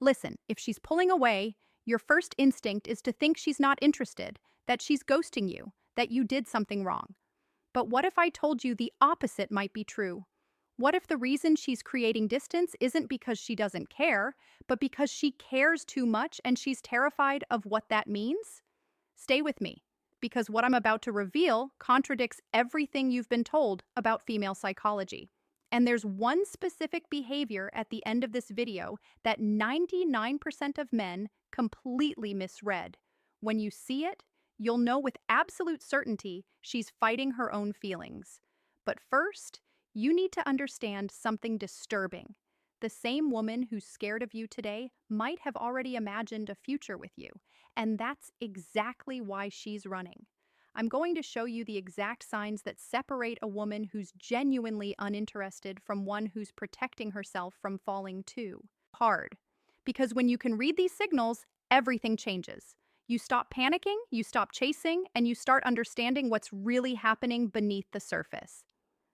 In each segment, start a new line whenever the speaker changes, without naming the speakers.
Listen, if she's pulling away, your first instinct is to think she's not interested, that she's ghosting you, that you did something wrong. But what if I told you the opposite might be true? What if the reason she's creating distance isn't because she doesn't care, but because she cares too much and she's terrified of what that means? Stay with me, because what I'm about to reveal contradicts everything you've been told about female psychology. And there's one specific behavior at the end of this video that 99% of men completely misread. When you see it, you'll know with absolute certainty she's fighting her own feelings. But first, you need to understand something disturbing. The same woman who's scared of you today might have already imagined a future with you, and that's exactly why she's running. I'm going to show you the exact signs that separate a woman who's genuinely uninterested from one who's protecting herself from falling too hard. Because when you can read these signals, everything changes. You stop panicking, you stop chasing, and you start understanding what's really happening beneath the surface.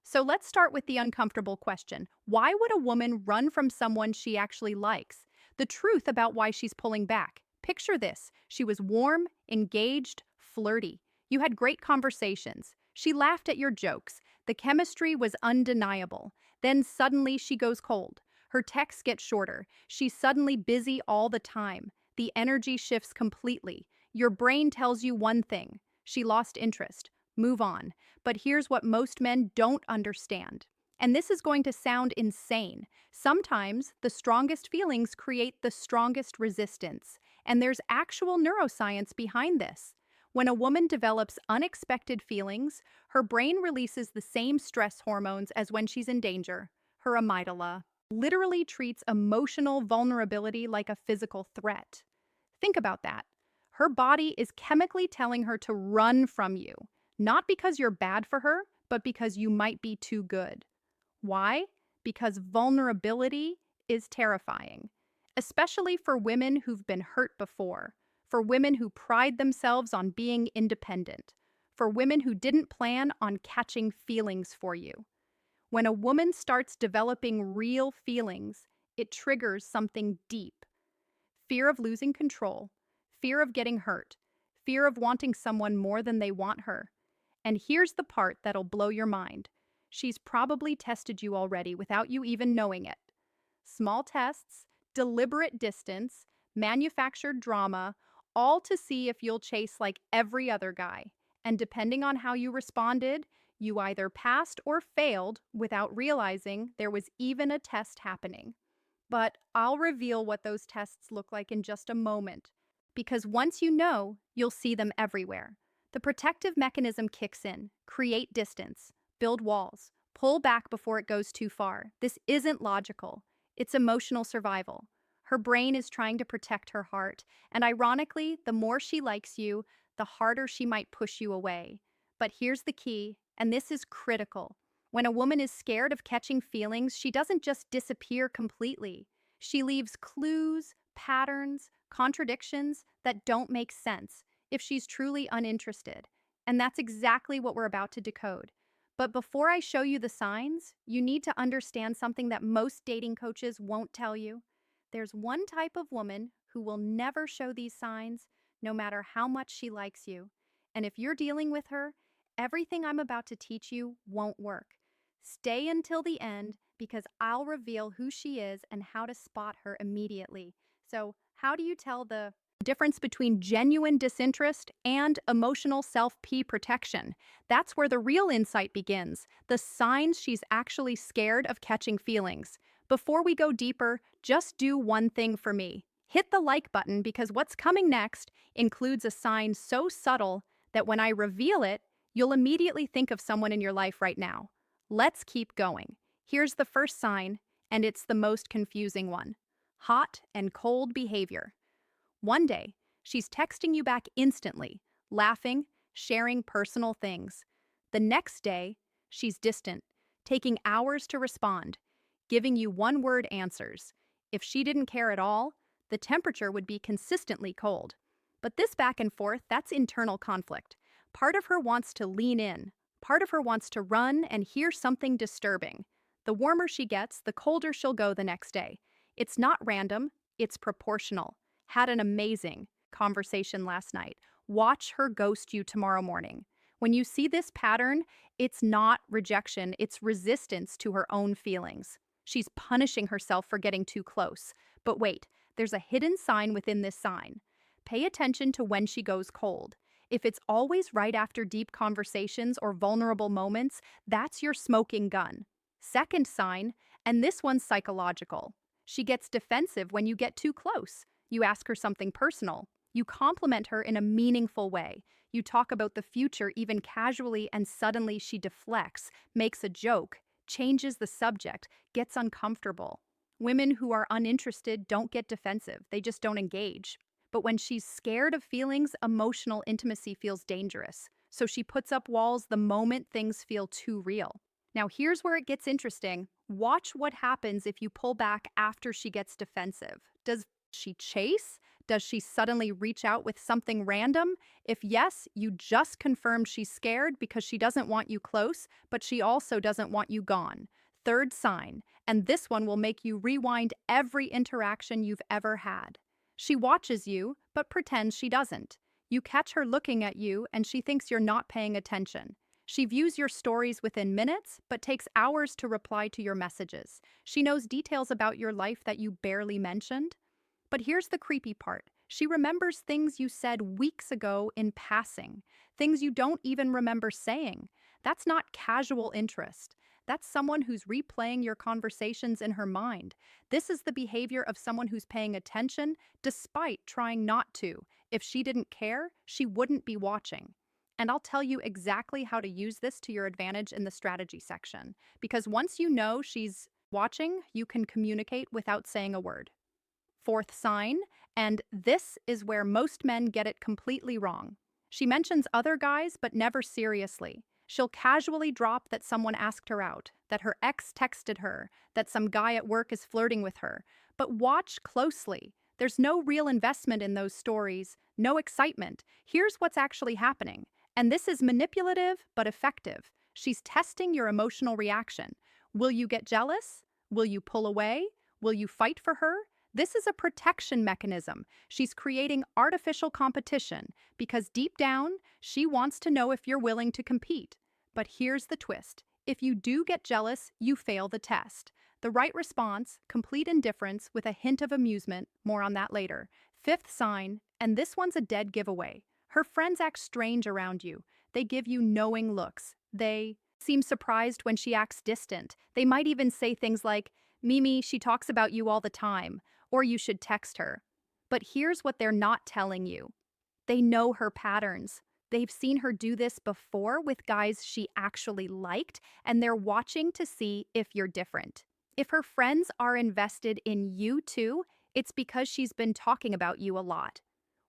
So let's start with the uncomfortable question. Why would a woman run from someone she actually likes? The truth about why she's pulling back. Picture this. She was warm, engaged, flirty. You had great conversations. She laughed at your jokes. The chemistry was undeniable. Then suddenly she goes cold. Her texts get shorter. She's suddenly busy all the time. The energy shifts completely. Your brain tells you one thing. She lost interest. Move on. But here's what most men don't understand. And this is going to sound insane. Sometimes the strongest feelings create the strongest resistance. And there's actual neuroscience behind this. When a woman develops unexpected feelings, her brain releases the same stress hormones as when she's in danger. Her amygdala literally treats emotional vulnerability like a physical threat. Think about that. Her body is chemically telling her to run from you, not because you're bad for her, but because you might be too good. Why? Because vulnerability is terrifying, especially for women who've been hurt before, for women who pride themselves on being independent, for women who didn't plan on catching feelings for you. When a woman starts developing real feelings, it triggers something deep. Fear of losing control, fear of getting hurt, fear of wanting someone more than they want her. And here's the part that'll blow your mind. She's probably tested you already without you even knowing it. Small tests, deliberate distance, manufactured drama, all to see if you'll chase like every other guy. And depending on how you responded, you either passed or failed without realizing there was even a test happening. But I'll reveal what those tests look like in just a moment, because once you know, you'll see them everywhere. The protective mechanism kicks in. Create distance, build walls, pull back before it goes too far. This isn't logical. It's emotional survival. Her brain is trying to protect her heart, and ironically, the more she likes you, the harder she might push you away. But here's the key, and this is critical. When a woman is scared of catching feelings, she doesn't just disappear completely. She leaves clues, patterns, contradictions that don't make sense if she's truly uninterested. And that's exactly what we're about to decode. But before I show you the signs, you need to understand something that most dating coaches won't tell you. There's one type of woman who will never show these signs, no matter how much she likes you. And if you're dealing with her, everything I'm about to teach you won't work. Stay until the end because I'll reveal who she is and how to spot her immediately. So, how do you tell the difference between genuine disinterest and emotional self-P protection? That's where the real insight begins, the signs she's actually scared of catching feelings. Before we go deeper, just do one thing for me. Hit the like button because what's coming next includes a sign so subtle that when I reveal it, you'll immediately think of someone in your life right now. Let's keep going. Here's the first sign, and it's the most confusing one. Hot and cold behavior. One day, she's texting you back instantly, laughing, sharing personal things. The next day, she's distant, taking hours to respond, giving you one-word answers. If she didn't care at all, the temperature would be consistently cold. But this back and forth, that's internal conflict. Part of her wants to lean in. Part of her wants to run and hear something disturbing. The warmer she gets, the colder she'll go the next day. It's not random, It's proportional. Had an amazing conversation last night. Watch her ghost you tomorrow morning. When you see this pattern, it's not rejection, it's resistance to her own feelings. She's punishing herself for getting too close. But wait, there's a hidden sign within this sign. Pay attention to when she goes cold. If it's always right after deep conversations or vulnerable moments, that's your smoking gun. Second sign, and this one's psychological. She gets defensive when you get too close. You ask her something personal. You compliment her in a meaningful way. You talk about the future even casually, and suddenly she deflects, makes a joke, changes the subject, gets uncomfortable. Women who are uninterested don't get defensive, they just don't engage. But when she's scared of feelings, emotional intimacy feels dangerous. So she puts up walls the moment things feel too real. Now, here's where it gets interesting. Watch what happens if you pull back after she gets defensive. Does she chase? Does she suddenly reach out with something random? If yes, you just confirmed she's scared because she doesn't want you close, but she also doesn't want you gone. Third sign, and this one will make you rewind every interaction you've ever had. She watches you, but pretends she doesn't. You catch her looking at you, and she thinks you're not paying attention. She views your stories within minutes, but takes hours to reply to your messages. She knows details about your life that you barely mentioned. But here's the creepy part. She remembers things you said weeks ago in passing, things you don't even remember saying. That's not casual interest. That's someone who's replaying your conversations in her mind. This is the behavior of someone who's paying attention despite trying not to. If she didn't care, she wouldn't be watching. And I'll tell you exactly how to use this to your advantage in the strategy section. Because once you know she's watching, you can communicate without saying a word. Fourth sign, and this is where most men get it completely wrong. She mentions other guys, but never seriously. She'll casually drop that someone asked her out, that her ex texted her, that some guy at work is flirting with her. But watch closely. There's no real investment in those stories, no excitement. Here's what's actually happening. And this is manipulative, but effective. She's testing your emotional reaction. Will you get jealous? Will you pull away? Will you fight for her? This is a protection mechanism. She's creating artificial competition because deep down, she wants to know if you're willing to compete. But here's the twist. If you do get jealous, you fail the test. The right response, complete indifference with a hint of amusement, more on that later. Fifth sign, and this one's a dead giveaway. Her friends act strange around you. They give you knowing looks. They seem surprised when she acts distant. They might even say things like, "Mimi, she talks about you all the time," or "you should text her." But here's what they're not telling you. They know her patterns. They've seen her do this before with guys she actually liked, and they're watching to see if you're different. If her friends are invested in you too, it's because she's been talking about you a lot.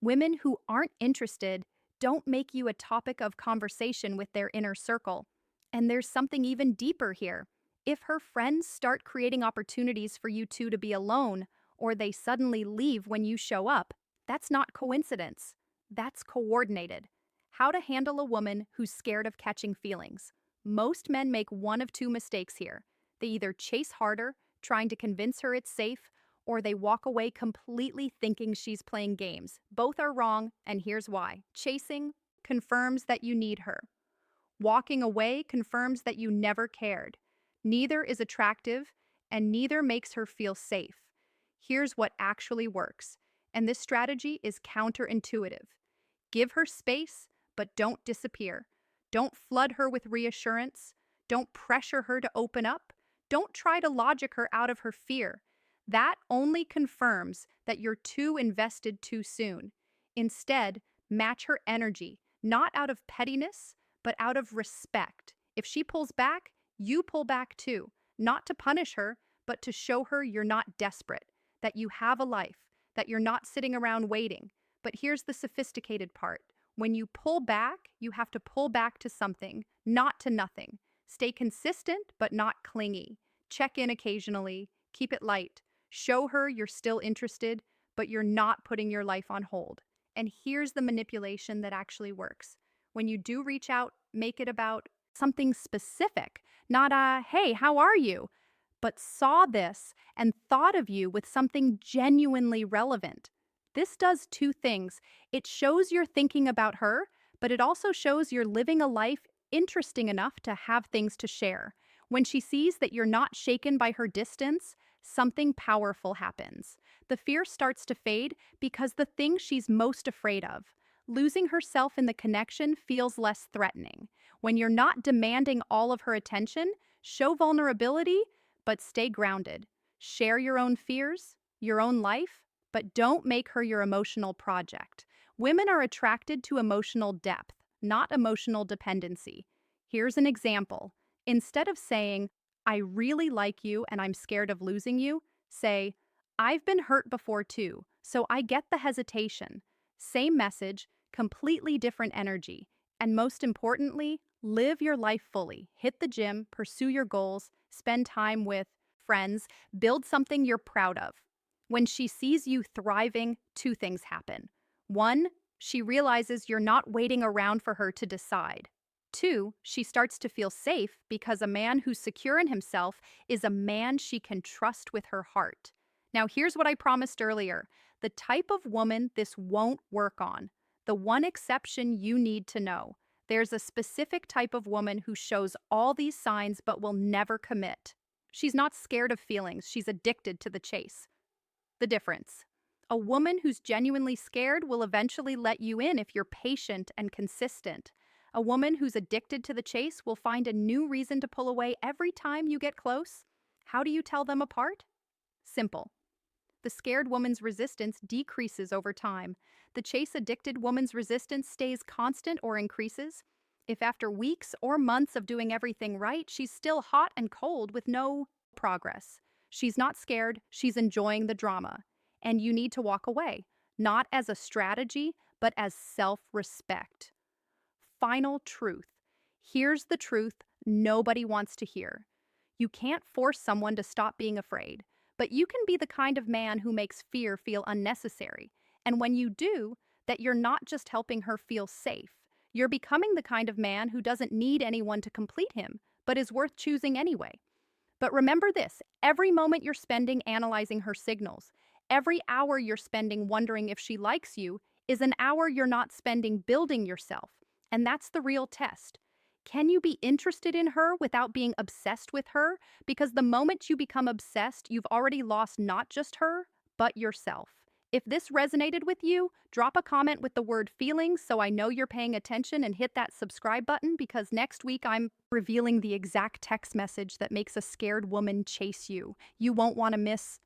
Women who aren't interested don't make you a topic of conversation with their inner circle. And there's something even deeper here. If her friends start creating opportunities for you two to be alone, or they suddenly leave when you show up, that's not coincidence. That's coordinated. How to handle a woman who's scared of catching feelings. Most men make one of two mistakes here. They either chase harder, trying to convince her it's safe, or they walk away completely thinking she's playing games. Both are wrong, and here's why. Chasing confirms that you need her. Walking away confirms that you never cared. Neither is attractive, and neither makes her feel safe. Here's what actually works, and this strategy is counterintuitive. Give her space, but don't disappear. Don't flood her with reassurance. Don't pressure her to open up. Don't try to logic her out of her fear. That only confirms that you're too invested too soon. Instead, match her energy, not out of pettiness, but out of respect. If she pulls back, you pull back too. Not to punish her, but to show her you're not desperate, that you have a life, that you're not sitting around waiting. But here's the sophisticated part. When you pull back, you have to pull back to something, not to nothing. Stay consistent, but not clingy. Check in occasionally. Keep it light. Show her you're still interested, but you're not putting your life on hold. And here's the manipulation that actually works. When you do reach out, make it about something specific, not a, "Hey, how are you?" but saw this and thought of you with something genuinely relevant. This does two things. It shows you're thinking about her, but it also shows you're living a life interesting enough to have things to share. When she sees that you're not shaken by her distance, something powerful happens. The fear starts to fade because the thing she's most afraid of, losing herself in the connection, feels less threatening. When you're not demanding all of her attention, show vulnerability, but stay grounded. Share your own fears, your own life, but don't make her your emotional project. Women are attracted to emotional depth, not emotional dependency. Here's an example. Instead of saying, I really like you and I'm scared of losing you, say, I've been hurt before too, so I get the hesitation. Same message, completely different energy. And most importantly, live your life fully. Hit the gym, pursue your goals, spend time with friends, build something you're proud of. When she sees you thriving, two things happen. One, she realizes you're not waiting around for her to decide. Two, she starts to feel safe because a man who's secure in himself is a man she can trust with her heart. Now, here's what I promised earlier: the type of woman this won't work on. The one exception you need to know. There's a specific type of woman who shows all these signs but will never commit. She's not scared of feelings, she's addicted to the chase. The difference: a woman who's genuinely scared will eventually let you in if you're patient and consistent. A woman who's addicted to the chase will find a new reason to pull away every time you get close. How do you tell them apart? Simple. The scared woman's resistance decreases over time. The chase-addicted woman's resistance stays constant or increases. If after weeks or months of doing everything right, she's still hot and cold with no progress, she's not scared, she's enjoying the drama. And you need to walk away, not as a strategy, but as self-respect. Final truth. Here's the truth nobody wants to hear. You can't force someone to stop being afraid, but you can be the kind of man who makes fear feel unnecessary. And when you do, that you're not just helping her feel safe, you're becoming the kind of man who doesn't need anyone to complete him, but is worth choosing anyway. But remember this: every moment you're spending analyzing her signals, every hour you're spending wondering if she likes you, is an hour you're not spending building yourself. And that's the real test. Can you be interested in her without being obsessed with her? Because the moment you become obsessed, you've already lost not just her, but yourself. If this resonated with you, drop a comment with the word feelings so I know you're paying attention, and hit that subscribe button because next week I'm revealing the exact text message that makes a scared woman chase you. You won't want to miss